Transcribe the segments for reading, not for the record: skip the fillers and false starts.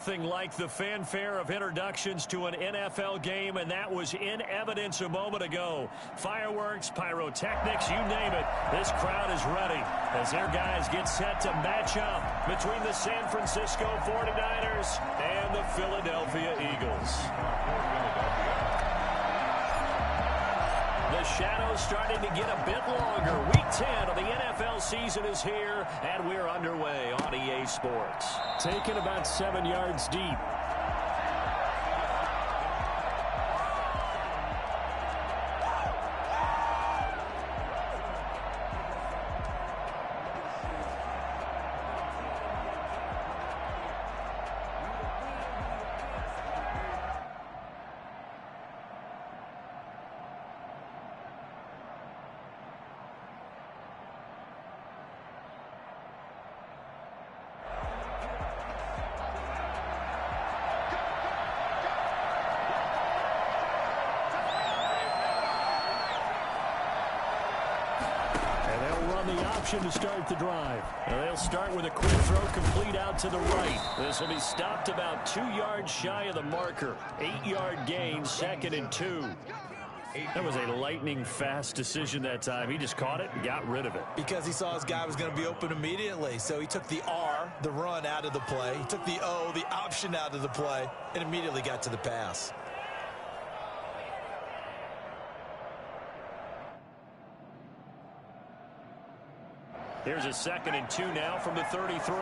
Nothing like the fanfare of introductions to an NFL game, and that was in evidence a moment ago. Fireworks, pyrotechnics, you name it. This crowd is ready as their guys get set to match up between the San Francisco 49ers and the Philadelphia Eagles. The shadow's starting to get a bit longer. Week 10 of the NFL season is here, and we're underway on EA Sports. Taken about 7 yards deep. The option to start the drive. And they'll start with a quick throw complete out to the right. This will be stopped about 2 yards shy of the marker. 8-yard gain, 2nd and 2. That was a lightning-fast decision that time. He just caught it and got rid of it. Because he saw his guy was going to be open immediately. So he took the R, the run, out of the play. He took the O, the option, out of the play, and immediately got to the pass. Here's a 2nd and 2 now from the 33.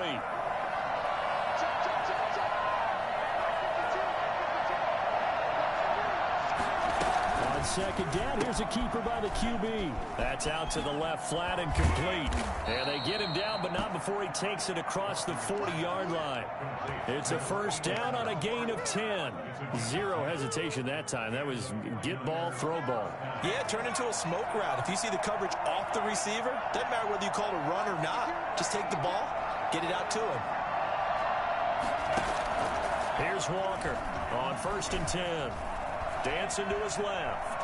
On second down, here's a keeper by the QB. That's out to the left, flat and complete. And they get him down, but not before he takes it across the 40-yard line. It's a first down on a gain of 10. Zero hesitation that time. That was get ball, throw ball. Yeah, turn into a smoke route. If you see the coverage off the receiver, doesn't matter whether you call it a run or not. Just take the ball, get it out to him. Here's Walker on 1st and 10. Dancing to his left.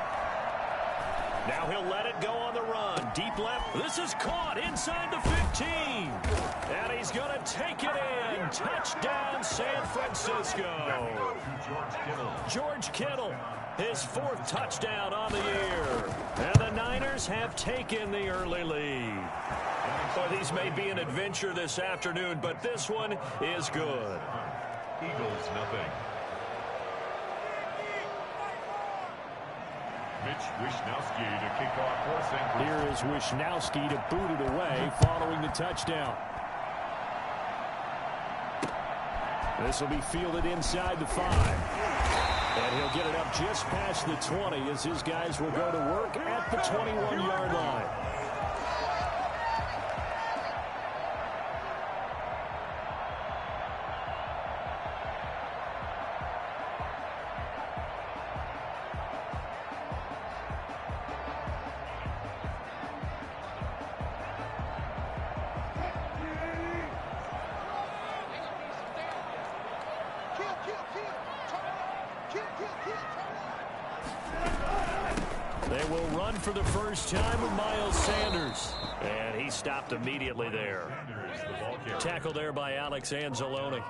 Now he'll let it go on the run. Deep left. This is caught inside the 15. And he's going to take it in. Touchdown, San Francisco. George Kittle, his 4th touchdown on the year. And the Niners have taken the early lead. Well, these may be an adventure this afternoon, but this one is good. Eagles, nothing. Wishnowsky to kick off for San Francisco. Here is Wishnowsky to boot it away following the touchdown. This will be fielded inside the 5. And he'll get it up just past the 20 as his guys will go to work at the 21-yard line. They will run for the first time with Miles Sanders. And he stopped immediately there. Tackle there by Alex Anzalone.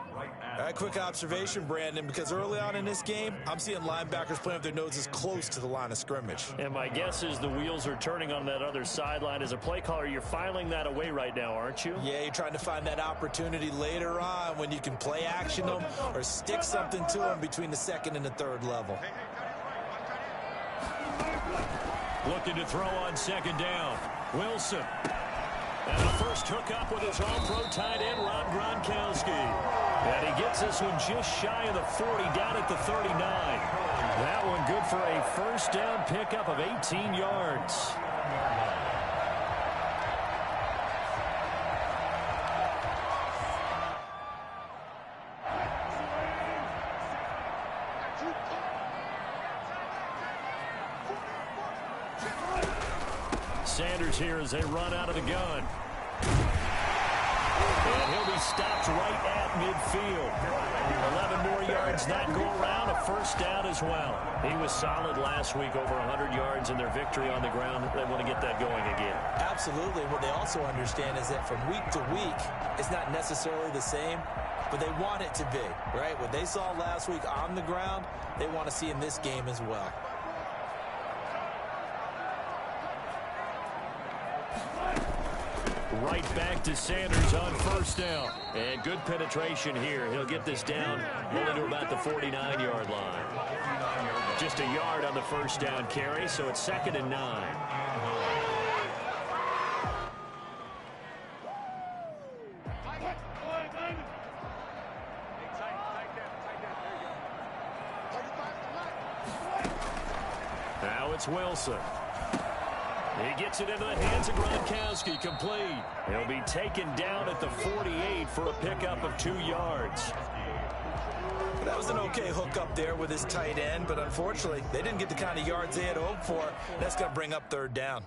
A quick observation, Brandon, because early on in this game, I'm seeing linebackers playing with their noses close to the line of scrimmage. And my guess is the wheels are turning on that other sideline. As a play caller, you're filing that away right now, aren't you? Yeah, you're trying to find that opportunity later on when you can play action them or stick something to them between the 2nd and the 3rd level. Looking to throw on 2nd down. Wilson. And the first hookup with his all-pro tight end, Rob Gronkowski. And he gets this one just shy of the 40, down at the 39. That one good for a first down pickup of 18 yards. Sanders here as they run out of the gun. And he'll be stopped right at midfield. 11 more yards that go around, a first down as well. He was solid last week, over 100 yards in their victory on the ground. They want to get that going again. Absolutely. What they also understand is that from week to week, it's not necessarily the same. but they want it to be, right? What they saw last week on the ground, they want to see in this game as well. Right back to Sanders on first down. And good penetration here. He'll get this down only to about the 49-yard line. Just a yard on the first down carry, so it's 2nd and 9. Now it's Wilson. He gets it into the hands of Gronkowski, complete. He'll be taken down at the 48 for a pickup of 2 yards. That was an okay hook up there with his tight end, but unfortunately, they didn't get the kind of yards they had hoped for. That's going to bring up 3rd down.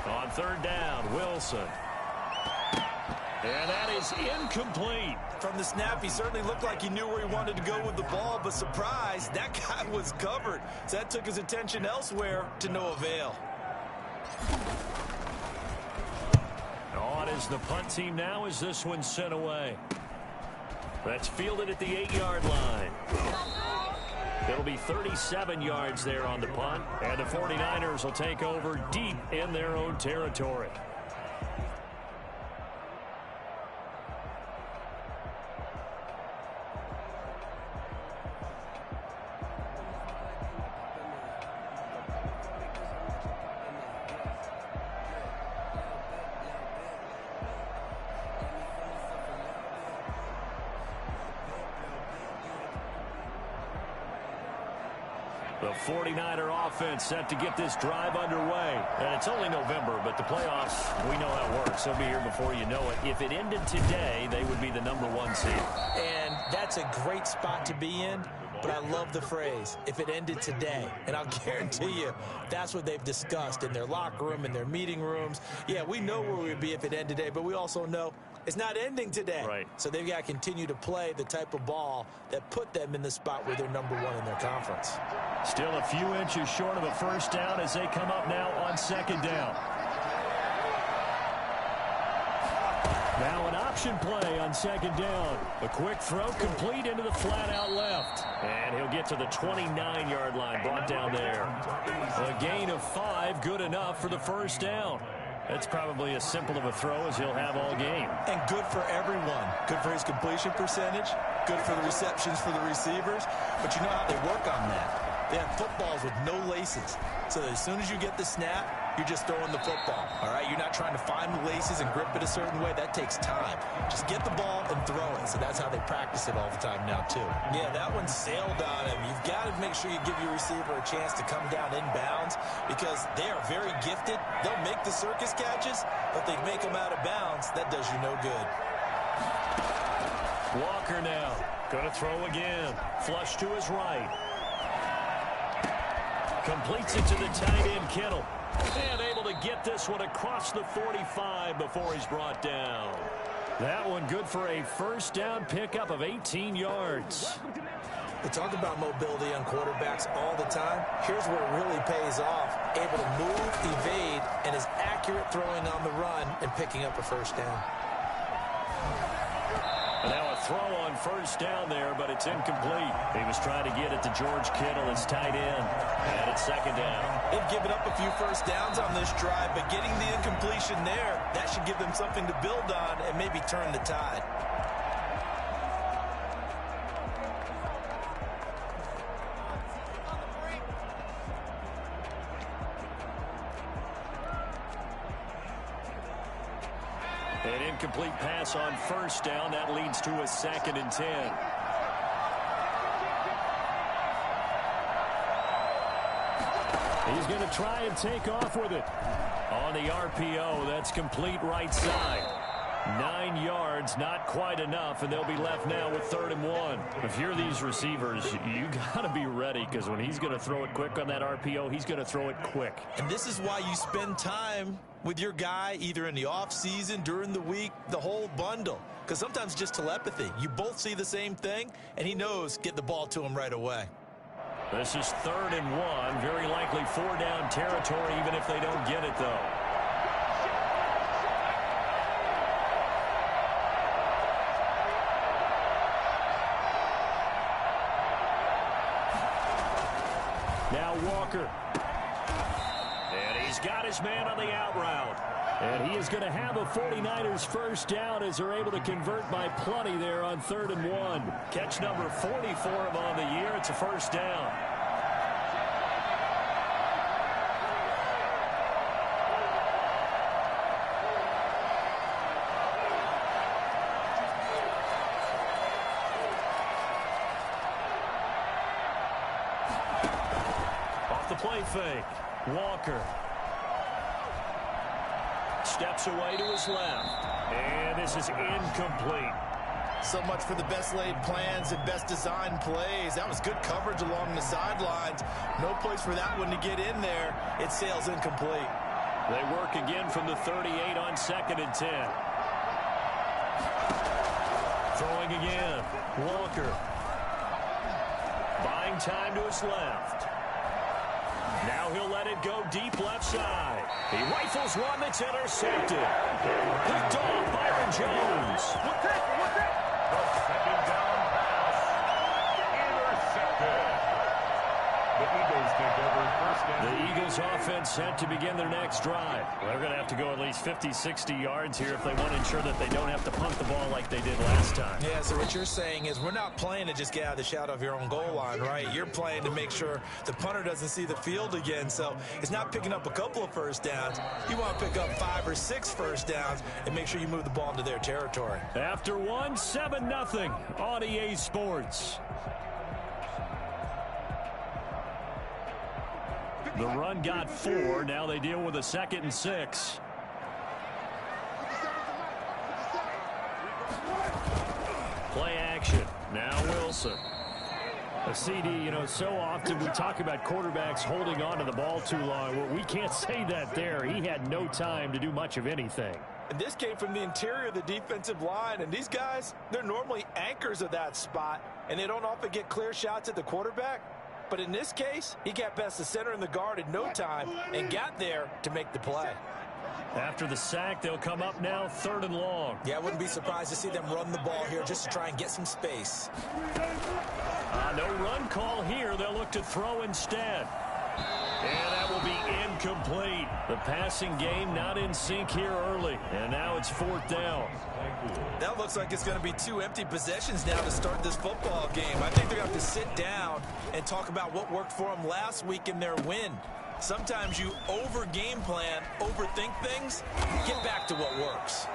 On 3rd down, Wilson. And that is incomplete. From the snap, he certainly looked like he knew where he wanted to go with the ball, but surprise, that guy was covered. So that took his attention elsewhere to no avail. On is the punt team now as this one's sent away. That's fielded at the 8-yard line. It'll be 37 yards there on the punt, and the 49ers will take over deep in their own territory. The 49er offense set to get this drive underway. And it's only November, but the playoffs, we know how it works. They'll be here before you know it. If it ended today, they would be the #1 seed. And that's a great spot to be in. But I love the phrase, if it ended today. And I'll guarantee you, that's what they've discussed in their locker room, in their meeting rooms. Yeah, we know where we'd be if it ended today, but we also know it's not ending today. Right. So they've got to continue to play the type of ball that put them in the spot where they're #1 in their conference. Still a few inches short of a first down as they come up now on 2nd down. Now an option play on 2nd down. A quick throw complete into the flat out left. And he'll get to the 29-yard line, brought down there. A gain of 5, good enough for the first down. That's probably as simple of a throw as he'll have all game. And good for everyone. Good for his completion percentage. Good for the receptions for the receivers. But you know how they work on that. They have footballs with no laces. So that as soon as you get the snap, you're just throwing the football. All right? You're not trying to find the laces and grip it a certain way. That takes time. Just get the ball and throw it. So that's how they practice it all the time now, too. Yeah, that one sailed on him. You've got to make sure you give your receiver a chance to come down inbounds because they are very gifted. They'll make the circus catches, but they make them out of bounds. That does you no good. Walker now. Going to throw again. Flush to his right. Completes it to the tight end, Kittle. And able to get this one across the 45 before he's brought down. That one good for a first down pickup of 18 yards. We talk about mobility on quarterbacks all the time. Here's where it really pays off. Able to move, evade, and is accurate throwing on the run and picking up a first down. And now a throw on first down there, but it's incomplete. He was trying to get it to George Kittle, his tight end. And it's 2nd down. They've given up a few first downs on this drive, but getting the incompletion there, that should give them something to build on and maybe turn the tide. An incomplete pass on first down. That leads to a 2nd and 10. He's going to try and take off with it. On the RPO, that's complete right side. 9 yards, not quite enough, and they'll be left now with 3rd and 1. If you're these receivers, you got to be ready, because when he's going to throw it quick on that RPO, he's going to throw it quick. And this is why you spend time with your guy either in the offseason, during the week, the whole bundle. Because sometimes just telepathy. You both see the same thing, and he knows get the ball to him right away. This is 3rd and 1, very likely 4-down territory, even if they don't get it, though. Now Walker. And he's got his man on the out route. And he is going to have a 49ers first down as they're able to convert by plenty there on 3rd and 1. Catch number 40 for him on the year. It's a first down. The play fake. Walker steps away to his left. And this is incomplete. So much for the best laid plans and best designed plays. That was good coverage along the sidelines. No place for that one to get in there. It sails incomplete. They work again from the 38 on 2nd and 10. Throwing again. Walker. Buying time to his left. Now he'll let it go deep left side. He rifles one that's intercepted. Picked off Byron Jones. The second down pass intercepted. The Eagles take over first down. The Eagles offense set to begin their next drive. They're going to have to go at least 50, 60 yards here if they want to ensure that they don't have to punt the ball like they did last time. Yeah, so what you're saying is we're not playing to just get out of the shadow of your own goal line, right? You're playing to make sure the punter doesn't see the field again. So it's not picking up a couple of first downs. You want to pick up 5 or 6 first downs and make sure you move the ball into their territory. After 7-0 on EA Sports. The run got 4. Now they deal with a 2nd and 6. Play action. Now Wilson. A CD, so often we talk about quarterbacks holding on to the ball too long. Well, we can't say that there. He had no time to do much of anything. And this came from the interior of the defensive line. And these guys, they're normally anchors of that spot. And they don't often get clear shots at the quarterback. But in this case, he got past the center and the guard in no time and got there to make the play. After the sack, they'll come up now 3rd and long. Yeah, I wouldn't be surprised to see them run the ball here just to try and get some space. No run call here. They'll look to throw instead. And that will be incomplete. The passing game not in sync here early. And now it's 4th down. That looks like it's going to be 2 empty possessions now to start this football game. I think they're going to have to sit down and talk about what worked for them last week in their win. Sometimes you over-game plan, overthink things, get back to what works.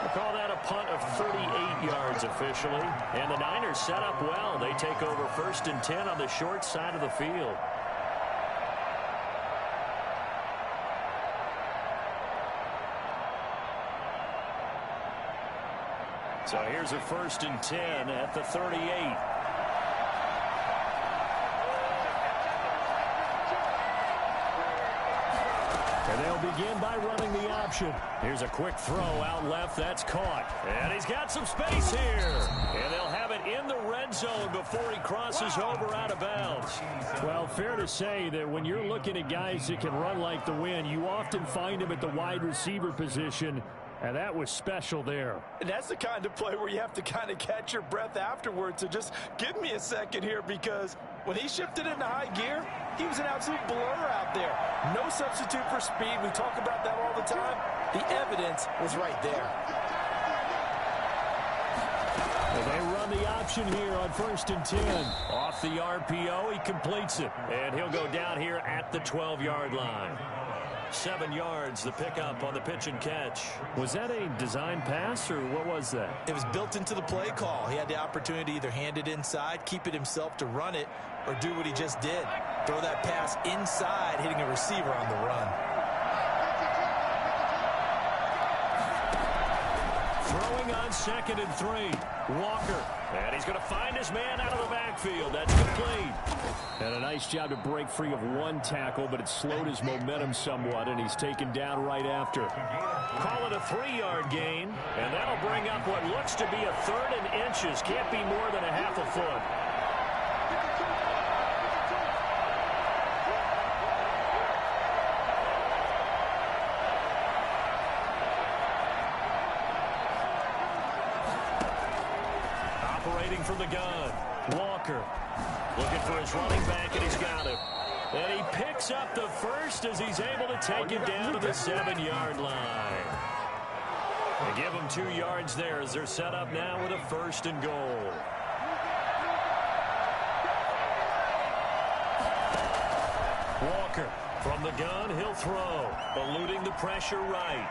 We'll call that a punt of 38 yards officially. And the Niners set up well. They take over 1st and 10 on the short side of the field. So here's a 1st and 10 at the 38. And they'll begin by running the option. Here's a quick throw out left. That's caught. And he's got some space here. And they'll have it in the red zone before he crosses over out of bounds. Well, fair to say that when you're looking at guys that can run like the wind, you often find them at the wide receiver position. And that was special there. And that's the kind of play where you have to kind of catch your breath afterwards. So just give me a second here, because when he shifted into high gear, he was an absolute blur out there. No substitute for speed. We talk about that all the time. The evidence was right there. And they run the option here on 1st and 10. Off the RPO, he completes it. And he'll go down here at the 12-yard line. 7 yards, the pickup on the pitch and catch. Was that a design pass, or what was that? It was built into the play call. He had the opportunity to either hand it inside, keep it himself to run it, or do what he just did. Throw that pass inside, hitting a receiver on the run. Throwing on 2nd and 3. Walker. And he's going to find his man out of the backfield. That's complete. And a nice job to break free of one tackle, but it slowed his momentum somewhat, and he's taken down right after. Call it a 3-yard gain, and that'll bring up what looks to be a 3rd and inches. Can't be more than a half a foot. From the gun, Walker looking for his running back, and he's got him. And he picks up the first as he's able to take it down to the 7-yard line. They give him 2 yards there as they're set up now with a 1st and goal. Walker from the gun, he'll throw, eluding the pressure right.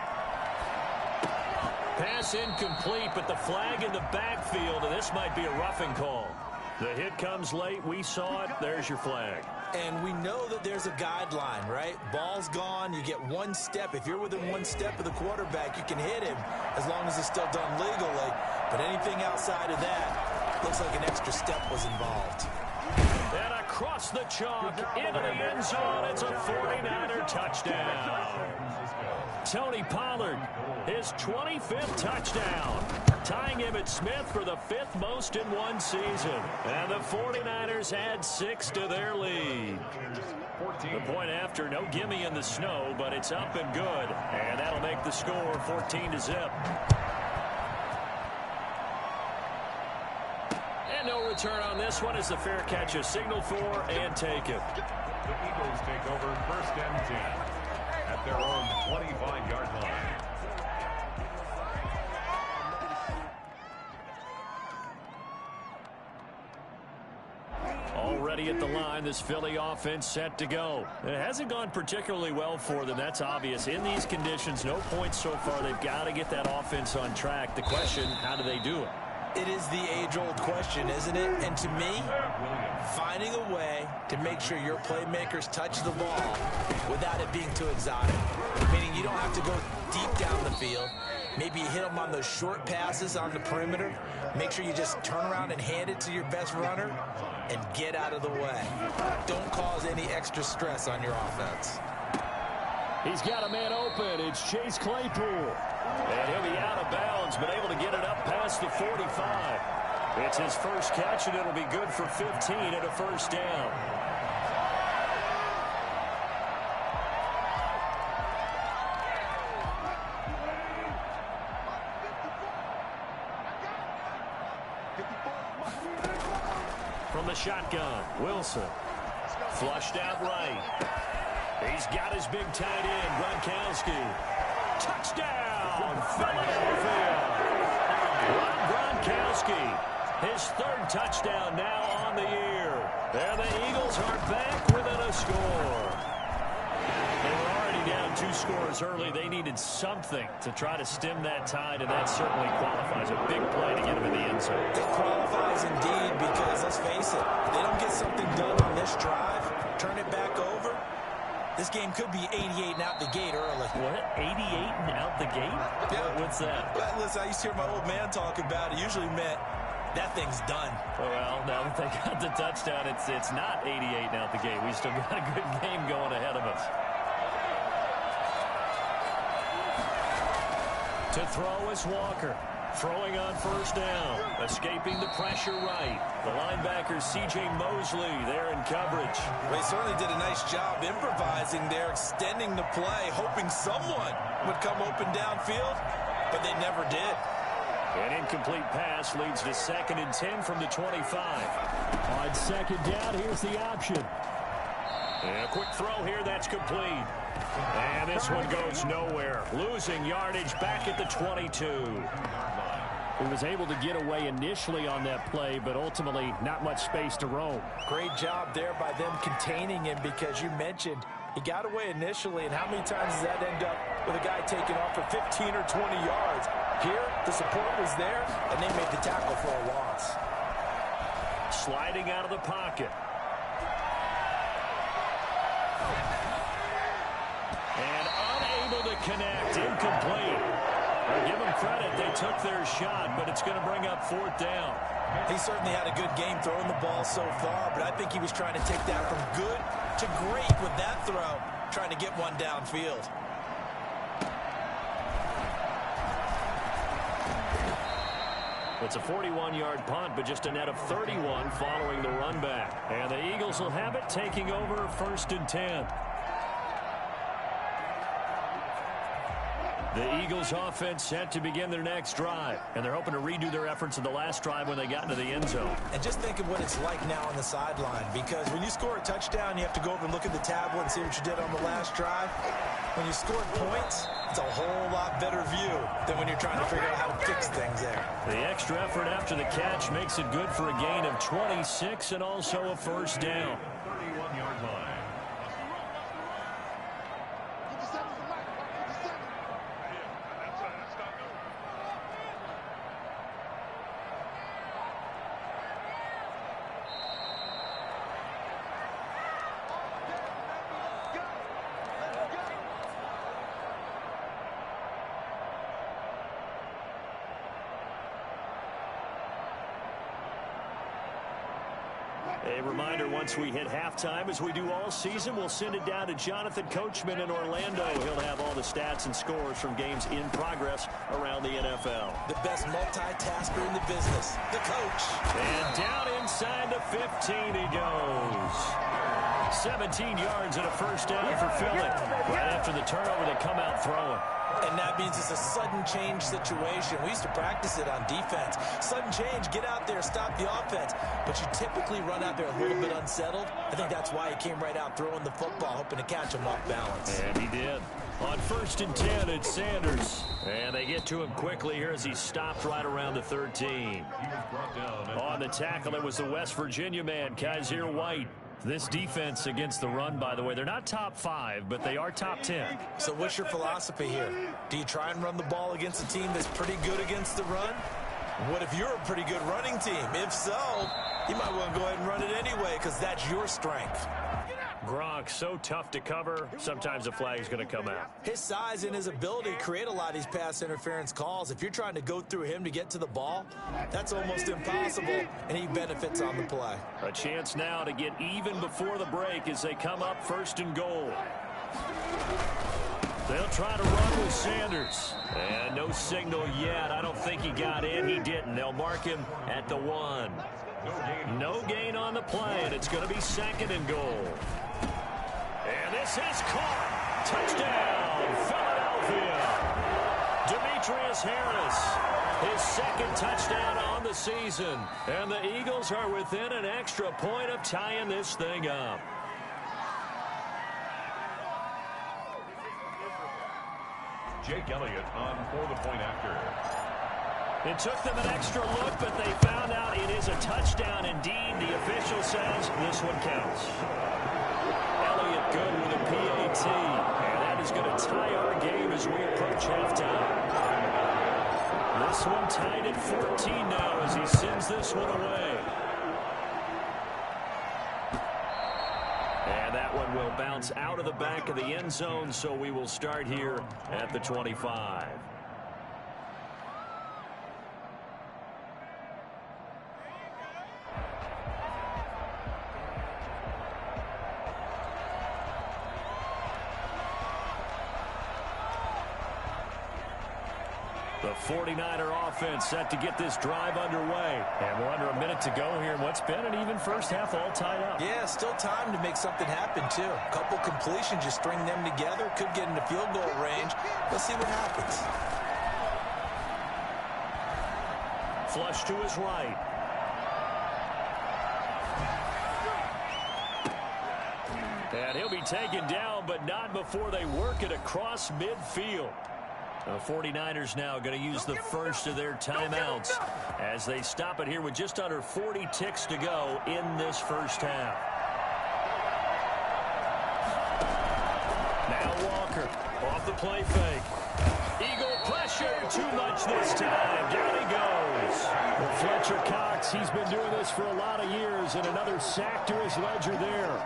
Pass incomplete, but the flag in the backfield, and this might be a roughing call. The hit comes late. We saw it. There's your flag. And we know that there's a guideline, right? Ball's gone. You get 1 step. If you're within 1 step of the quarterback, you can hit him as long as it's still done legally. But anything outside of that, looks like an extra step was involved. And across the chalk, into the end zone, it's a 49er touchdown. Tony Pollard, his 25th touchdown, tying him at Smith for the 5th most in one season. And the 49ers add 6 to their lead. The point after, no gimme in the snow, but it's up and good. And that'll make the score 14-0. And no return on this one as the fair catch is signaled for and taken. The Eagles take over 1st and 10 at their own 25-yard line. Already at the line, this Philly offense set to go. It hasn't gone particularly well for them. That's obvious. In these conditions, no points so far. They've got to get that offense on track. The question, how do they do it? It is the age-old question, isn't it? And to me, finding a way to make sure your playmakers touch the ball without it being too exotic. Meaning you don't have to go deep down the field. Maybe you hit them on those short passes on the perimeter. Make sure you just turn around and hand it to your best runner and get out of the way. Don't cause any extra stress on your offense. He's got a man open. It's Chase Claypool. And he'll be out of bounds, but able to get it up past the 45. It's his first catch, and it'll be good for 15 and a 1st down. From the shotgun, Wilson. Flushed out right. He's got his big tight end, Gronkowski. Touchdown, Philadelphia. Rob Gronkowski, his 3rd touchdown now on the year. And the Eagles are back within a score. They were already down 2 scores early. They needed something to try to stem that tide, and that certainly qualifies. A big play to get them in the end zone. It qualifies indeed because, let's face it, if they don't get something done on this drive, turn it back over, this game could be 88 and out the gate early. What? 88 and out the gate? Yeah. What's that? Well, listen, I used to hear my old man talk about it. Usually meant that thing's done. Well, now that they got the touchdown, it's not 88 and out the gate. We still got a good game going ahead of us. To throw is Walker. Throwing on 1st down. Escaping the pressure right. The linebacker, C.J. Mosley, there in coverage. They certainly did a nice job improvising there, extending the play, hoping someone would come open downfield, but they never did. An incomplete pass leads to 2nd and 10 from the 25. On 2nd down, here's the option. And a quick throw here, that's complete. And this one goes nowhere. Losing yardage back at the 22. He was able to get away initially on that play, but ultimately not much space to roam. Great job there by them containing him because you mentioned he got away initially, and how many times does that end up with a guy taking off for 15 or 20 yards? Here, the support was there, and they made the tackle for a loss. Sliding out of the pocket. And unable to connect. Incomplete. They'll give him credit. They took their shot, but it's going to bring up 4th down. He certainly had a good game throwing the ball so far, but I think he was trying to take that from good to great with that throw, trying to get one downfield. It's a 41-yard punt, but just a net of 31 following the run back. And the Eagles will have it, taking over 1st and 10. The Eagles offense set to begin their next drive, and they're hoping to redo their efforts in the last drive when they got into the end zone. And just think of what it's like now on the sideline, because when you score a touchdown, you have to go over and look at the tablet and see what you did on the last drive. When you scored points, it's a whole lot better view than when you're trying to figure out how to fix things there. The extra effort after the catch makes it good for a gain of 26 and also a 1st down. 31-yard line. A reminder, once we hit halftime, as we do all season, we'll send it down to Jonathan Coachman in Orlando. He'll have all the stats and scores from games in progress around the NFL. The best multitasker in the business, the coach. And down inside the 15 he goes. 17 yards and a 1st down for Philly. Right after the turnover, they come out throwing. And that means it's a sudden change situation. We used to practice it on defense. Sudden change, get out there, stop the offense. But you typically run out there a little bit unsettled. I think that's why he came right out throwing the football, hoping to catch him off balance. And he did. On 1st and 10, it's Sanders. And they get to him quickly here as he stopped right around the 13. On the tackle, it was the West Virginia man, Kaiser White. This defense against the run, by the way, they're not top 5, but they are top 10. So what's your philosophy here? Do you try and run the ball against a team that's pretty good against the run? What if you're a pretty good running team? If so, you might want to go ahead and run it anyway because that's your strength. Gronk, so tough to cover. Sometimes a flag's going to come out. His size and his ability create a lot of these pass interference calls. If you're trying to go through him to get to the ball, that's almost impossible, and he benefits on the play. A chance now to get even before the break as they come up 1st and goal. They'll try to run with Sanders. And no signal yet. I don't think he got in. He didn't. They'll mark him at the 1. No gain on the play, and it's going to be 2nd and goal. And this is caught. Touchdown, Philadelphia. Demetrius Harris, his 2nd touchdown on the season. And the Eagles are within an extra point of tying this thing up. Jake Elliott on for the point after. It took them an extra look, but they found out it is a touchdown indeed. The official says this one counts. Elliott good with a PAT. And that is going to tie our game as we approach halftime. This one tied at 14 now as he sends this one away. And that one will bounce out of the back of the end zone, so we will start here at the 25. The 49er offense set to get this drive underway. And we're under a minute to go here in what's been an even first half, all tied up. Yeah, still time to make something happen, too. A couple completions, just string them together. Could get into field goal range. Let's see what happens. Flush to his right. And he'll be taken down, but not before they work it across midfield. The 49ers now going to use the first of their timeouts as they stop it here with just under 40 ticks to go in this first half. Now Walker off the play fake. Eagle pressure, too much this time. Down he goes. Well, Fletcher Cox, he's been doing this for a lot of years, and another sack to his ledger there.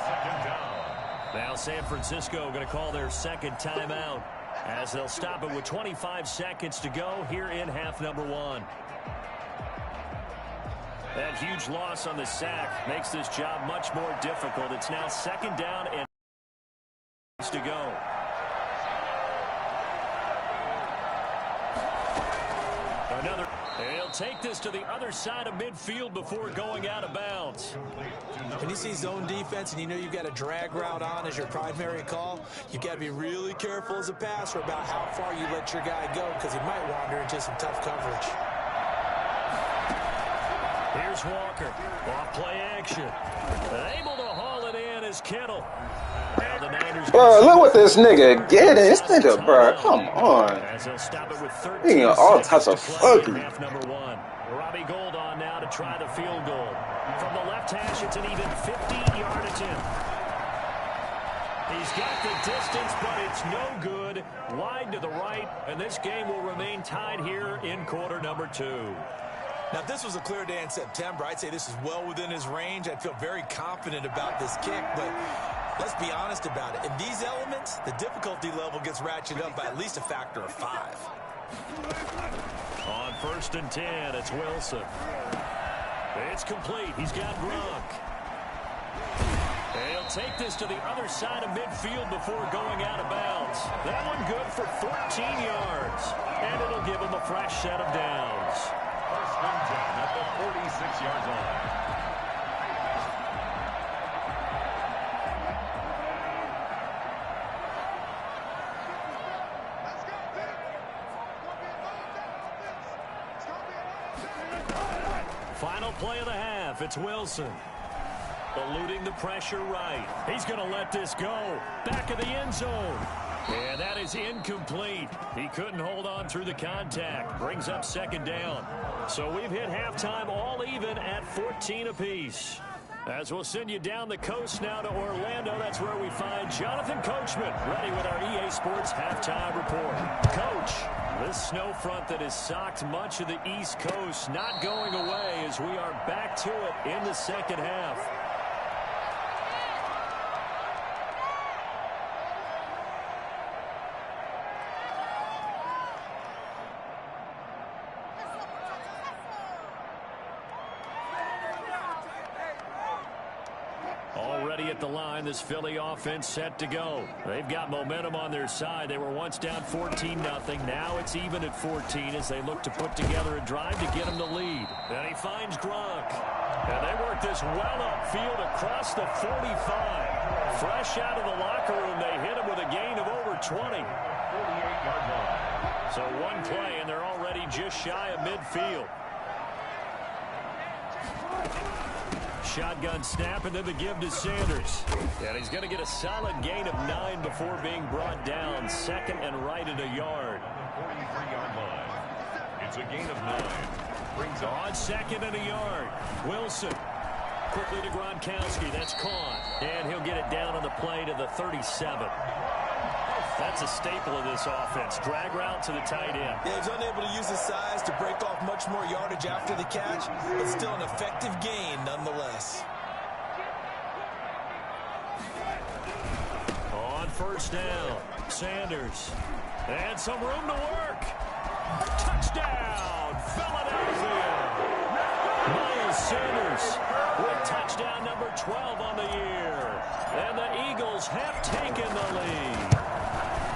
Second down. Now San Francisco going to call their second timeout. as they'll stop it with 25 seconds to go here in half number one. That huge loss on the sack makes this job much more difficult. It's now second down and to go. Another. He'll take this to the other side of midfield before going out of bounds. When you see zone defense and you know you've got a drag route on as your primary call, you've got to be really careful as a passer about how far you let your guy go because he might wander into some tough coverage. Here's Walker. Off play action. Able to haul it in is Kittle. Now the Niners. Bro, look what this nigga getting. This nigga, bro, come on. As they'll stop it with 13 Being all types of fuckery. Half number one. Robbie Gould on now to try the field goal. From the left hash, it's an even 50-yard attempt. He's got the distance, but it's no good. Wide to the right, and this game will remain tied here in quarter number two. Now, if this was a clear day in September, I'd say this is well within his range. I'd feel very confident about this kick, but let's be honest about it. In these elements, the difficulty level gets ratcheted up by at least a factor of 5. On 1st and 10, it's Wilson. It's complete. He's got Gronk. He'll take this to the other side of midfield before going out of bounds. That one good for 14 yards, and it'll give him a fresh set of downs. 1st and 10 at the 46-yard line. Final play of the half. It's Wilson. Eluding the pressure right. He's going to let this go. Back of the end zone. And that is incomplete. He couldn't hold on through the contact. Brings up second down. So we've hit halftime all even at 14 apiece. As we'll send you down the coast now to Orlando, that's where we find Jonathan Coachman, ready with our EA Sports halftime report. Coach, this snow front that has socked much of the East Coast not going away as we are back to it in the second half. Already at the line, this Philly offense set to go. They've got momentum on their side. They were once down 14-0. Now it's even at 14 as they look to put together a drive to get them the lead. And he finds Gronk. And they work this well upfield across the 45. Fresh out of the locker room, they hit him with a gain of over 20. 48-yard line. So one play, and they're already just shy of midfield. Shotgun snap, and then the give to Sanders. And he's going to get a solid gain of 9 before being brought down. Second and right at a yard. 43-yard line. It's a gain of 9. Brings on second and a yard. Wilson. Quickly to Gronkowski. That's caught. And he'll get it down on the play to the 37. That's a staple of this offense. Drag route to the tight end. Yeah, he's unable to use his size to break off much more yardage after the catch, but still an effective gain nonetheless. On first down, Sanders. And some room to work. Touchdown, Philadelphia. Miles Sanders with touchdown number 12 on the year. And the Eagles have taken the lead.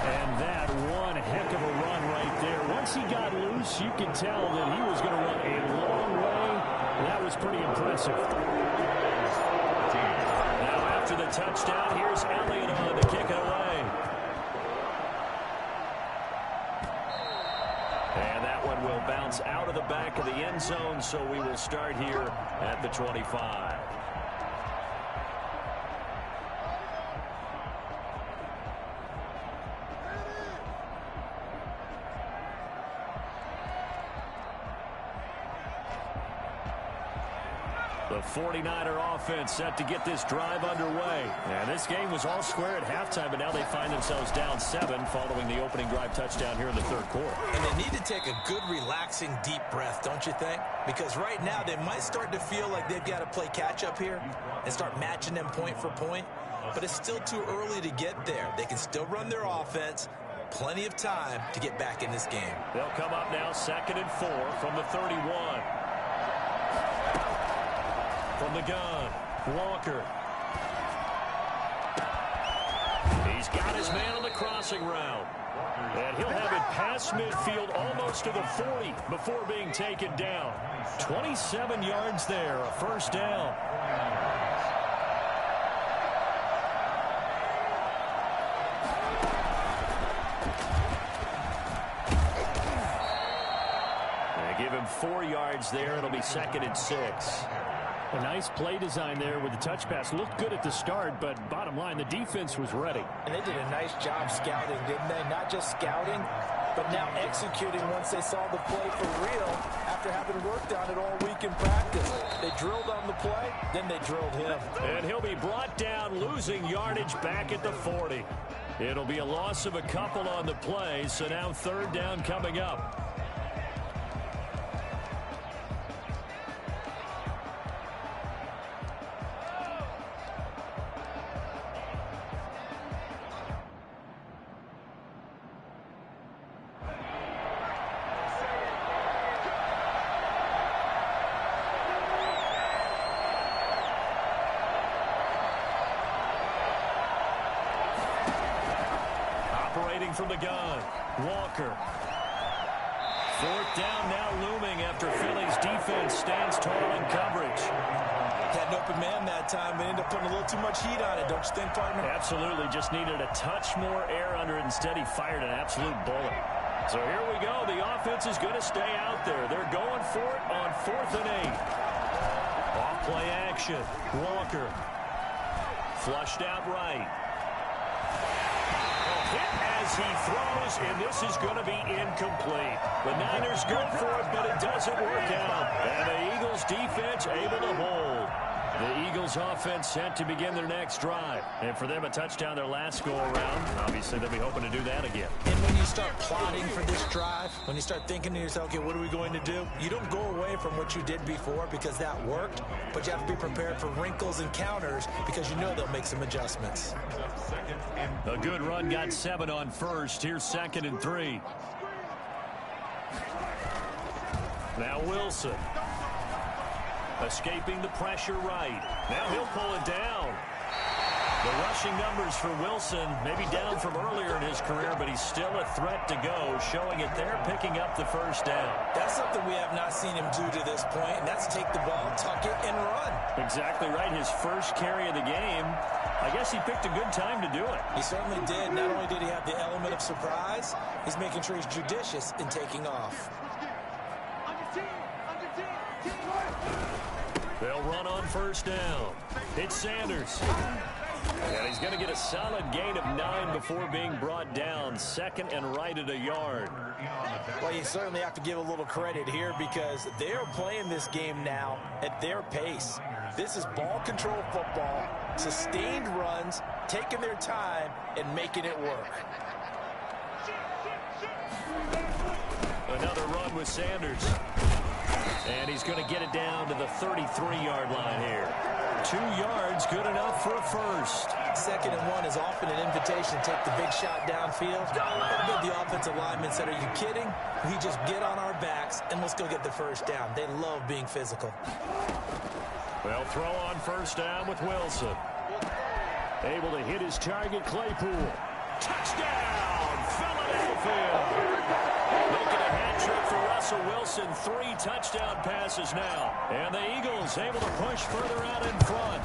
And that one heck of a run right there. Once he got loose, you could tell that he was going to run a long way. That was pretty impressive. Now after the touchdown, here's Elliott on to kick it away. And that one will bounce out of the back of the end zone, so we will start here at the 25. The 49er offense set to get this drive underway. And this game was all square at halftime, but now they find themselves down 7 following the opening drive touchdown here in the third quarter. And they need to take a good, relaxing, deep breath, don't you think? Because right now they might start to feel like they've got to play catch-up here and start matching them point for point. But it's still too early to get there. They can still run their offense, Plenty of time to get back in this game. They'll come up now 2nd and 4 from the 31. From the gun, Walker. He's got his man on the crossing route. And he'll have it past midfield almost to the 40 before being taken down. 27 yards there, a first down. They give him 4 yards there. It'll be 2nd and 6. A nice play design there with the touch pass. Looked good at the start, but bottom line, the defense was ready. And they did a nice job scouting, didn't they? Not just scouting, but now executing once they saw the play for real after having worked on it all week in practice. They drilled on the play, then they drilled him. And he'll be brought down, losing yardage back at the 40. It'll be a loss of a couple on the play, so now 3rd down coming up. From the gun, Walker. 4th down now looming after Philly's defense stands tall in coverage. Had an open man that time, but ended up putting a little too much heat on it, don't you think, partner? Absolutely, just needed a touch more air under it. Instead, he fired an absolute bullet. So here we go. The offense is going to stay out there. They're going for it on 4th and 8. Off-play action. Walker. Flushed out right. Hit as he throws, and this is going to be incomplete. The Niners go for it, but it doesn't work out. And the Eagles defense able to hold. The Eagles offense set to begin their next drive. And for them, a touchdown their last go-around. Obviously, they'll be hoping to do that again. And when you start plotting for this drive, when you start thinking to yourself, okay, what are we going to do? You don't go away from what you did before because that worked, but you have to be prepared for wrinkles and counters because you know they'll make some adjustments. A good run got 7 on first. Here's 2nd and 3. Now Wilson. Escaping the pressure right. Now he'll pull it down. The rushing numbers for Wilson maybe down from earlier in his career, but he's still a threat to go, showing it there, picking up the first down. That's something we have not seen him do to this point, and that's take the ball, tuck it, and run. Exactly right. His first carry of the game. I guess he picked a good time to do it. He certainly did. Not only did he have the element of surprise, he's making sure he's judicious in taking off. They'll run on first down. It's Sanders. And he's going to get a solid gain of 9 before being brought down. 2nd and right at a yard. Well, you certainly have to give a little credit here because they're playing this game now at their pace. This is ball control football, sustained runs, taking their time, and making it work. Another run with Sanders. And he's going to get it down to the 33-yard line here. 2 yards, good enough for a first. 2nd and 1 is often an invitation to take the big shot downfield. But the offensive lineman said, are you kidding? We just get on our backs, and let's go get the first down. They love being physical. They'll throw on first down with Wilson. Able to hit his target, Claypool. Touchdown, Philadelphia. Making a hat trick for Russell Wilson. 3 touchdown passes now. And the Eagles able to push further out in front.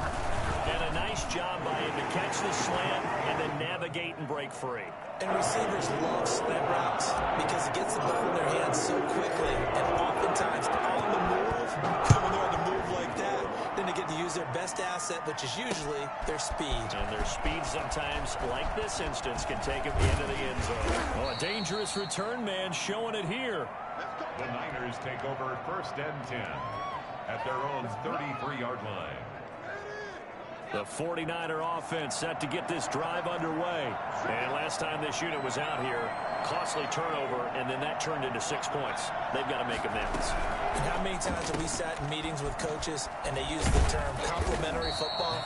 And a nice job by him to catch the slant and then navigate and break free. And receivers love slant routes because it gets the ball in their hands so quickly. And oftentimes on the move, when they're on the move like that, then they get to use their best asset, which is usually their speed. And their speed sometimes, like this instance, can take them into the end zone. Oh, a dangerous return man showing it here. The Niners take over 1st and 10 at their own 33-yard line. The 49er offense set to get this drive underway. And last time this unit was out here, costly turnover, and then that turned into 6 points. They've got to make amends. And how many times have we sat in meetings with coaches and they use the term complementary football?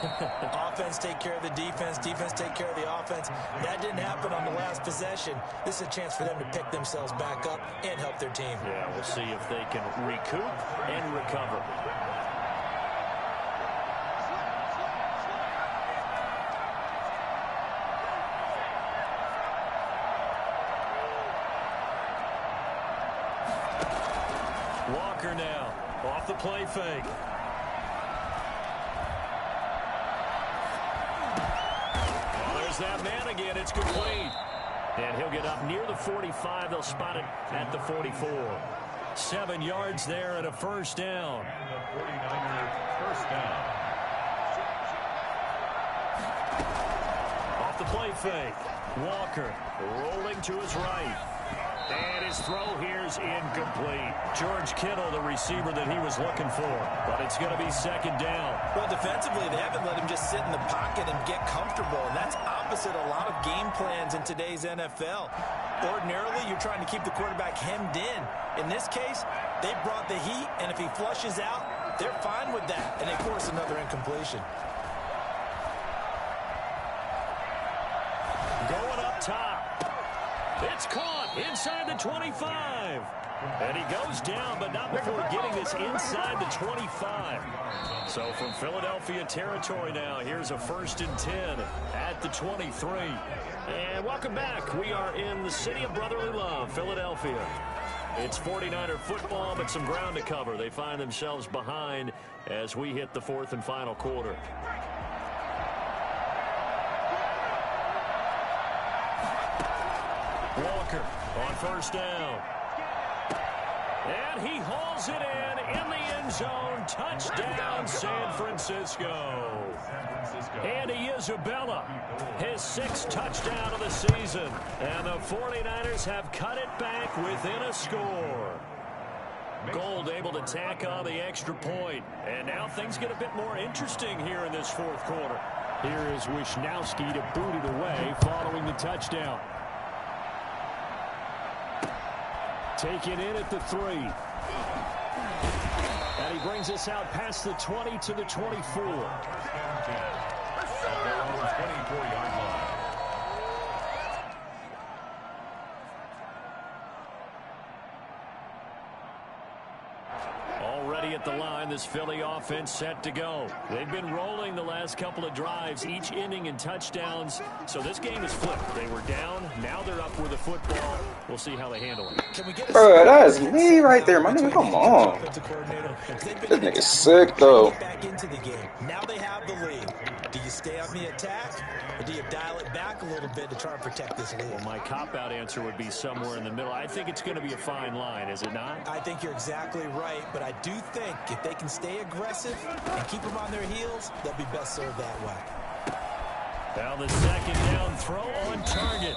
Offense take care of the defense, defense take care of the offense. That didn't happen on the last possession. This is a chance for them to pick themselves back up and help their team. Yeah, we'll see if they can recoup and recover. Walker now, off the play fake. Oh, there's that man again. It's complete. And he'll get up near the 45. They'll spot it at the 44. 7 yards there and a first down. And the 49ers first down. Off the play fake. Walker rolling to his right. And his throw here's incomplete. George Kittle, the receiver that he was looking for. But it's going to be second down. Well, defensively, they haven't let him just sit in the pocket and get comfortable. And that's opposite a lot of game plans in today's NFL. Ordinarily, you're trying to keep the quarterback hemmed in. In this case, they brought the heat, and if he flushes out, they're fine with that. And they force another incompletion. Going up top. It's caught inside the 25. And he goes down, but not before getting this inside the 25. So from Philadelphia territory now, here's a 1st and 10 at the 23. And welcome back. We are in the city of brotherly love, Philadelphia. It's 49er football, but some ground to cover. They find themselves behind as we hit the 4th and final quarter. Walker on first down. And he hauls it in the end zone. Touchdown, San Francisco. Andy Isabella, his 6th touchdown of the season. And the 49ers have cut it back within a score. Gold able to tack on the extra point. And now things get a bit more interesting here in this 4th quarter. Here is Wisnowski to boot it away following the touchdown. Taken in at the 3. And he brings us out past the 20 to the 24. 24-yard line. Already at the line, this Philly offense set to go. They've been rolling the last couple of drives, each inning in touchdowns. So this game is flipped. They were down, now they're up with the football. We'll see how they handle it. Bro, that is me right there, my nigga. Come on. This nigga's sick, though. Back into the game. Now they have the lead. Do you stay on the attack, or do you dial it back a little bit to try and protect this lead? Well, my cop-out answer would be somewhere in the middle. I think it's going to be a fine line, is it not? I think you're exactly right, but I do think if they can stay aggressive and keep them on their heels, they'll be best served that way. Now the second down throw on target.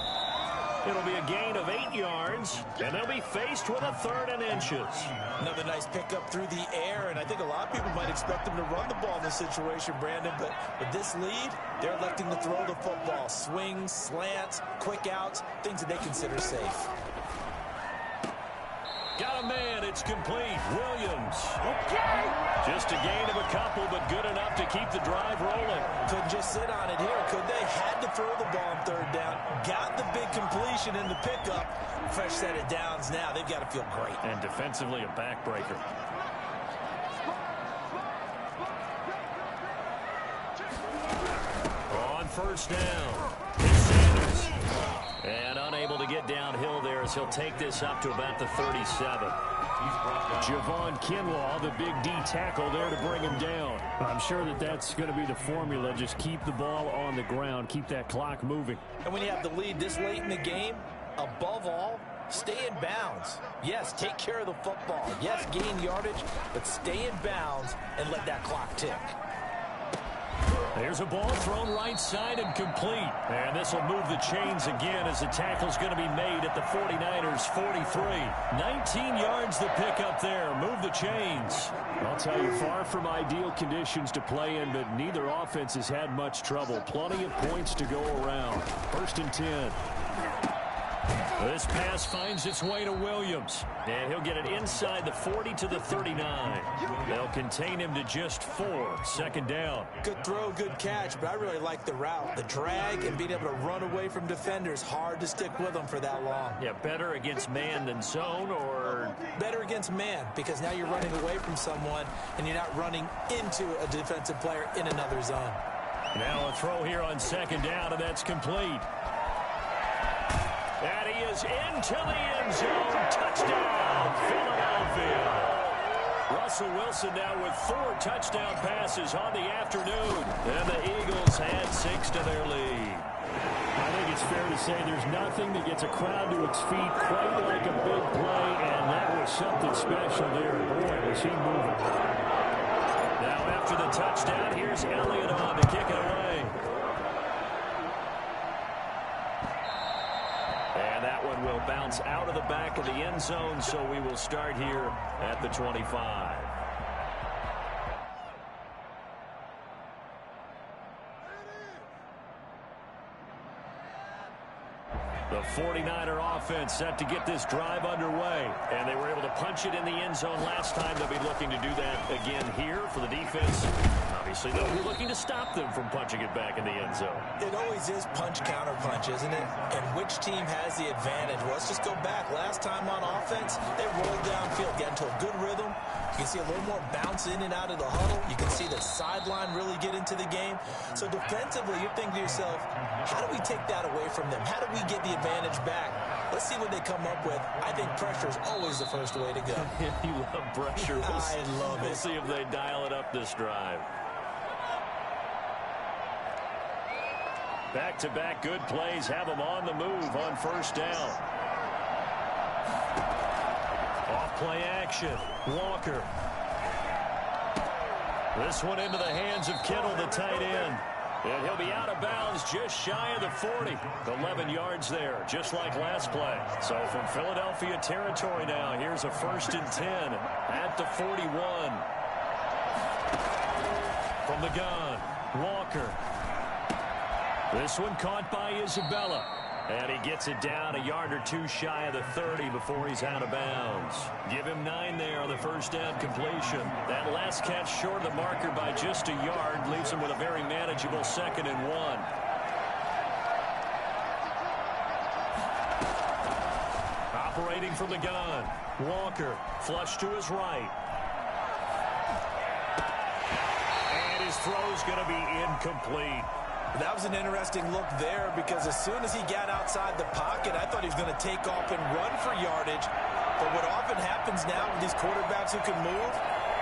It'll be a gain of 8 yards, and they'll be faced with a 3rd and inches. Another nice pickup through the air, and I think a lot of people might expect them to run the ball in this situation, Brandon, but with this lead, they're electing to throw the football. Swings, slants, quick outs, things that they consider safe. Got a man, it's complete. Williams. Okay. Just a gain of a couple, but good enough to keep the drive rolling. Couldn't just sit on it here, could they? Had to throw the ball on 3rd down. Got the big completion in the pickup. Fresh set of downs now. They've got to feel great. And defensively, a backbreaker. On first down, it's Sanders. And unable to get downhill there as he'll take this up to about the 37. Javon Kinlaw, the big D tackle there to bring him down. I'm sure that that's going to be the formula. Just keep the ball on the ground. Keep that clock moving. And when you have the lead this late in the game, above all, stay in bounds. Yes, take care of the football. Yes, gain yardage, but stay in bounds and let that clock tick. There's a ball thrown right side and complete. And this will move the chains again as the tackle's going to be made at the 49ers 43. 19 yards the pickup there. Move the chains. I'll tell you, far from ideal conditions to play in, but neither offense has had much trouble. Plenty of points to go around. 1st and 10. This pass finds its way to Williams. And he'll get it inside the 40 to the 39. They'll contain him to just 4. 2nd down. Good throw, good catch, but I really like the route. The drag and being able to run away from defenders. Hard to stick with them for that long. Yeah, better against man than zone, or? Better against man, because now you're running away from someone and you're not running into a defensive player in another zone. Now a throw here on 2nd down, and that's complete. And he is into the end zone. Touchdown, Philadelphia. Russell Wilson now with 4 touchdown passes on the afternoon. And the Eagles add 6 to their lead. I think it's fair to say there's nothing that gets a crowd to its feet quite like a big play, and that was something special there. Boy, was he moving. Now after the touchdown, here's Elliott on to kick it away. And that one will bounce out of the back of the end zone, so we will start here at the 25. The 49er offense set to get this drive underway. And they were able to punch it in the end zone last time. They'll be looking to do that again here for the defense. Obviously, they'll be looking to stop them from punching it back in the end zone. It always is punch-counter punch, isn't it? And which team has the advantage? Well, let's just go back. Last time on offense, they rolled downfield, get into a good rhythm. You can see a little more bounce in and out of the huddle. You can see the sideline really get into the game. So defensively, you're thinking to yourself, how do we take that away from them? How do we get the advantage back? Let's see what they come up with. I think pressure is always the first way to go. You love pressure. I love it. We'll see if they dial it up this drive. Back-to-back good plays have them on the move on 1st down. Off-play action. Walker. This one into the hands of Kittle, the tight end. And he'll be out of bounds just shy of the 40. 11 yards there, just like last play. So from Philadelphia territory now, here's a 1st and 10 at the 41. From the gun, Walker. This one caught by Isabella. And he gets it down a yard or 2 shy of the 30 before he's out of bounds. Give him 9 there on the 1st down completion. That last catch short of the marker by just a yard leaves him with a very manageable 2nd and 1. Operating from the gun. Walker flush to his right. And his throw's going to be incomplete. That was an interesting look there because as soon as he got outside the pocket, I thought he was going to take off and run for yardage. But what often happens now with these quarterbacks who can move,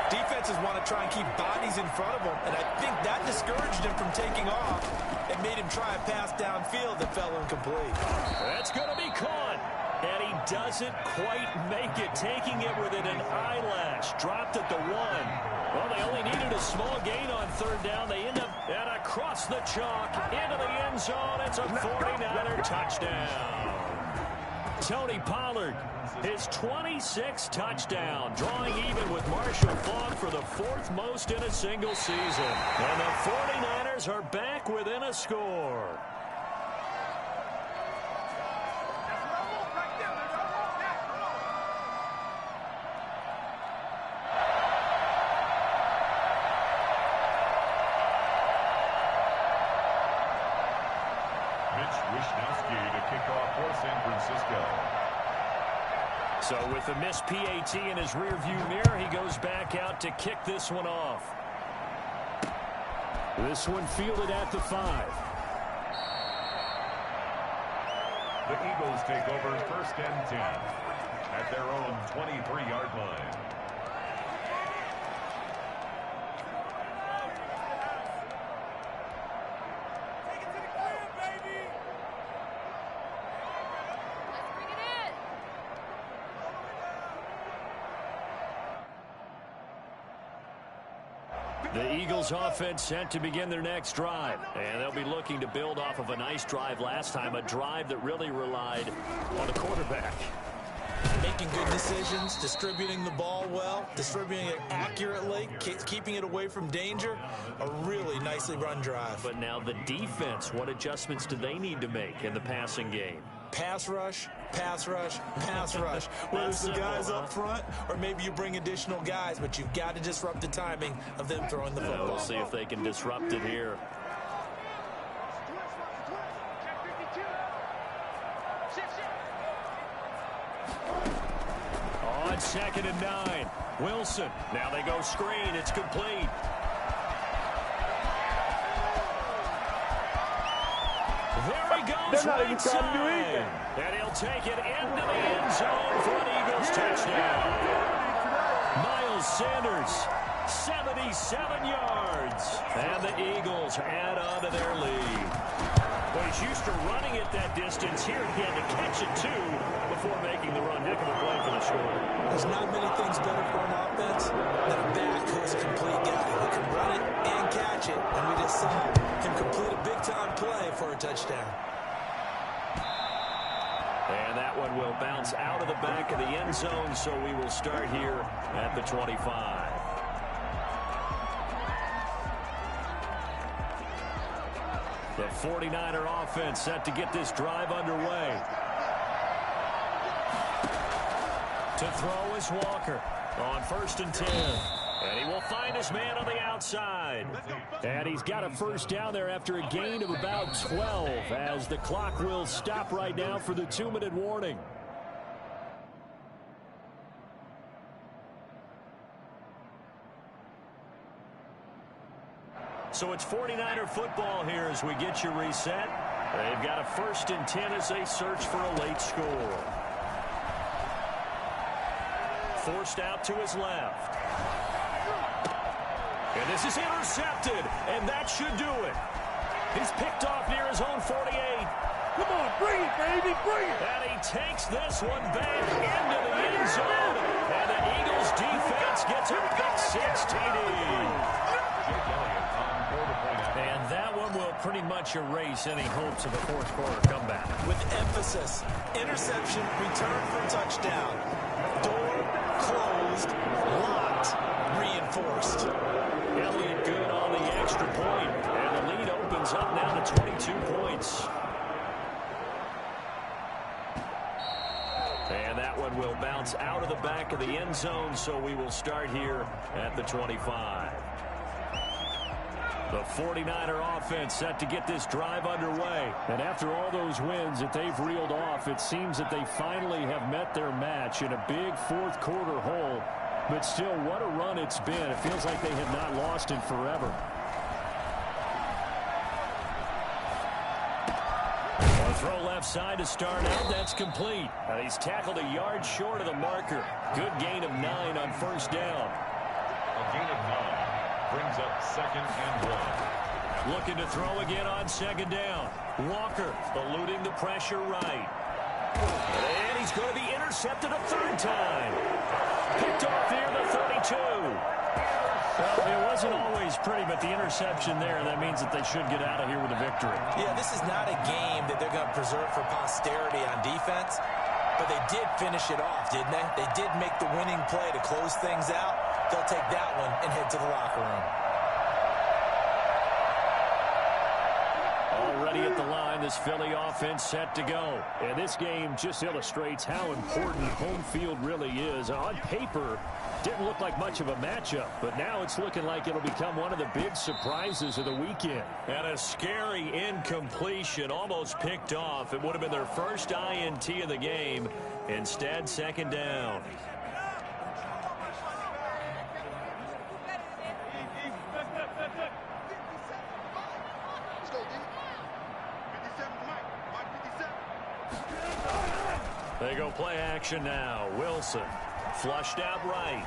defenses want to try and keep bodies in front of them. And I think that discouraged him from taking off and made him try a pass downfield that fell incomplete. That's going to be caught. And he doesn't quite make it, taking it within an eyelash. Dropped at the 1. Well, they only needed a small gain on 3rd down. They end up and across the chalk into the end zone. It's a 49er touchdown. Tony Pollard, his 26th touchdown, drawing even with Marshall Faulk for the 4th most in a single season. And the 49ers are back within a score. So with a missed PAT in his rearview mirror, he goes back out to kick this one off. This one fielded at the 5. The Eagles take over 1st and 10 at their own 23-yard line. The Eagles offense set to begin their next drive. And they'll be looking to build off of a nice drive last time, a drive that really relied on the quarterback. Making good decisions, distributing the ball well, distributing it accurately, keeping it away from danger. A really nicely run drive. But now the defense, what adjustments do they need to make in the passing game? Pass rush, pass rush, pass rush. Whether it's the guys up front or maybe you bring additional guys, but you've got to disrupt the timing of them throwing the football. We'll see if they can disrupt it here. On 2nd and 9, Wilson. Now they go screen. It's complete. There he goes right side. And he'll take it into the end zone for an Eagles touchdown. Miles Sanders, 77 yards. And the Eagles add on to their lead. Well, he's used to running it that distance. Here he had to catch it, too, before making the run. Heck of a play for the score. There's not many things better for an offense than a back who's a complete guy who can run it and catch it. And we just saw him complete a big-time play for a touchdown. And that one will bounce out of the back of the end zone, so we will start here at the 25. The 49er offense set to get this drive underway. To throw is Walker on 1st and 10. And he will find his man on the outside. And he's got a first down there after a gain of about 12 as the clock will stop right now for the 2-minute warning. So it's 49er football here as we get you reset. They've got a 1st and 10 as they search for a late score. Forced out to his left. And this is intercepted, and that should do it. He's picked off near his own 48. Come on, bring it, baby, bring it. And he takes this one back into the end zone. And the Eagles defense gets a pick-6 TD. And that one will pretty much erase any hopes of a fourth-quarter comeback. With emphasis, interception, return for a touchdown. Door closed, locked, reinforced. Elliott good on the extra point, and the lead opens up now to 22 points. And that one will bounce out of the back of the end zone, so we will start here at the 25. The 49er offense set to get this drive underway. And after all those wins that they've reeled off, it seems that they finally have met their match in a big fourth-quarter hole. But still, what a run it's been. It feels like they have not lost in forever. Throw left side to start out. That's complete. And he's tackled a yard short of the marker. Good gain of 9 on 1st down. A gain of 9 brings up 2nd and 1. Looking to throw again on 2nd down. Walker eluding the pressure right. And he's going to be intercepted a 3rd time. Picked off near the 32. Well, it wasn't always pretty, but the interception there, that means that they should get out of here with a victory. Yeah, this is not a game that they're going to preserve for posterity on defense, but they did finish it off, didn't they? They did make the winning play to close things out. They'll take that one and head to the locker room. Already at the line, this Philly offense set to go. And this game just illustrates how important home field really is. On paper, didn't look like much of a matchup, but now it's looking like it'll become one of the big surprises of the weekend. And a scary incompletion, almost picked off. It would have been their first INT of the game. Instead, 2nd down. They go play action now. Wilson flushed out right.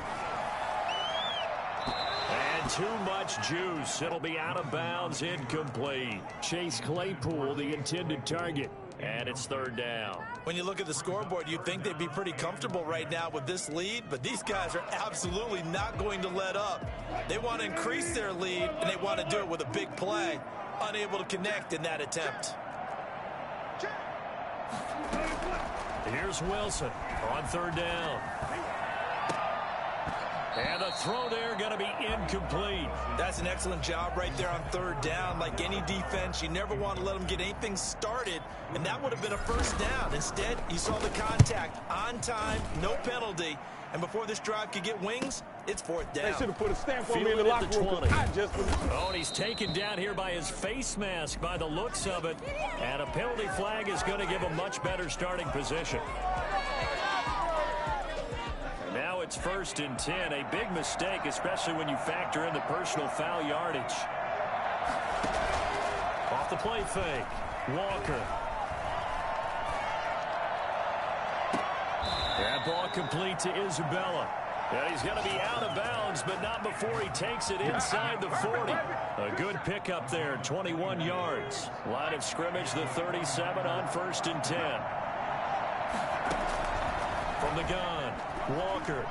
And too much juice. It'll be out of bounds, incomplete. Chase Claypool, the intended target. And it's third down. When you look at the scoreboard, you'd think they'd be pretty comfortable right now with this lead, but these guys are absolutely not going to let up. They want to increase their lead, and they want to do it with a big play. Unable to connect in that attempt. Here's Wilson on third down. And the throw there going to be incomplete. That's an excellent job right there on third down. Like any defense, you never want to let them get anything started, and that would have been a first down. Instead, you saw the contact on time, no penalty, and before this drive could get wings, it's fourth down. They should have put a stamp on me in the locker room. Oh, and he's taken down here by his face mask by the looks of it, and a penalty flag is going to give him much better starting position. Now it's 1st and 10, a big mistake, especially when you factor in the personal foul yardage. Off the play fake, Walker. That ball complete to Isabella. And he's going to be out of bounds, but not before he takes it inside the 40. A good pickup there, 21 yards. Line of scrimmage, the 37 on 1st and 10. From the gun, Walker.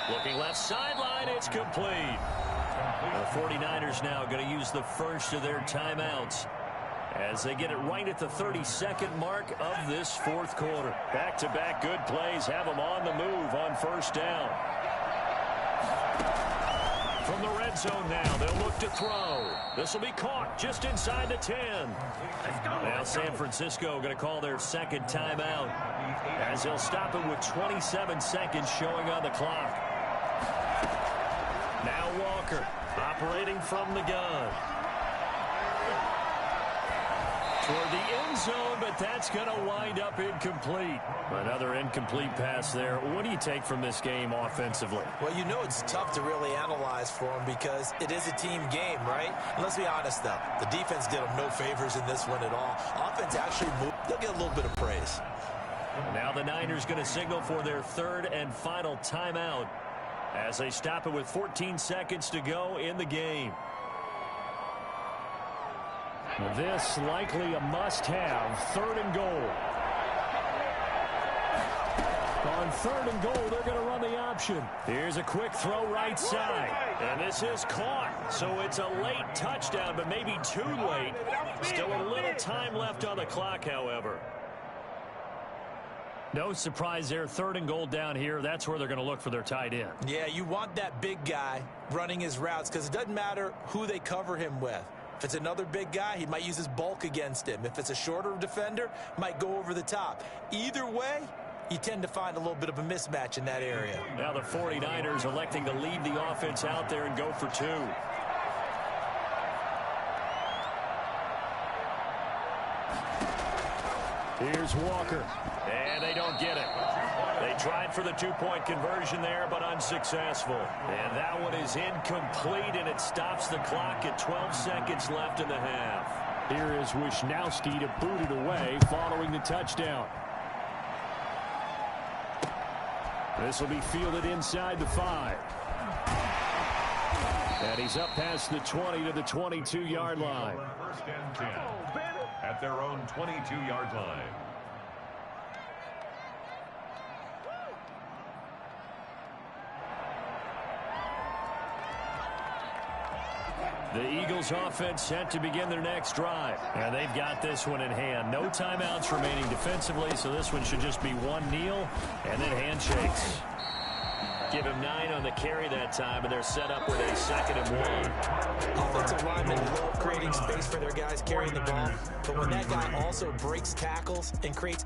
Looking left sideline, it's complete. The 49ers now going to use the first of their timeouts as they get it right at the 32nd mark of this fourth quarter. Back-to-back good plays have them on the move on first down. From the red zone now, they'll look to throw. This will be caught just inside the 10. Now San Francisco going to call their second timeout as they'll stop it with 27 seconds showing on the clock. Now Walker operating from the gun. Toward the end zone, but that's going to wind up incomplete. Another incomplete pass there. What do you take from this game offensively? Well, you know it's tough to really analyze for them because it is a team game, right? And let's be honest, though. The defense did them no favors in this one at all. Offense actually moved. They'll get a little bit of praise. Now the Niners going to signal for their third and final timeout as they stop it with 14 seconds to go in the game. This likely a must-have, 3rd and goal. On 3rd and goal, they're going to run the option. Here's a quick throw right side. And this is caught. So it's a late touchdown, but maybe too late. Still a little time left on the clock, however. No surprise there, 3rd and goal down here. That's where they're going to look for their tight end. Yeah, you want that big guy running his routes because it doesn't matter who they cover him with. If it's another big guy, he might use his bulk against him. If it's a shorter defender, might go over the top. Either way, you tend to find a little bit of a mismatch in that area. Now the 49ers electing to leave the offense out there and go for 2. Here's Walker. And they don't get it. They tried for the 2-point conversion there, but unsuccessful. And that one is incomplete, and it stops the clock at 12 seconds left in the half. Here is Wisnowski to boot it away following the touchdown. This will be fielded inside the 5. And he's up past the 20 to the 22-yard line. 1st and 10 at their own 22-yard line. The Eagles offense set to begin their next drive. And they've got this one in hand. No timeouts remaining defensively, so this one should just be one kneel and then handshakes. Give him 9 on the carry that time, and they're set up with a 2nd and 1. Offensive linemen love creating space for their guys carrying the ball, but when that guy also breaks tackles and creates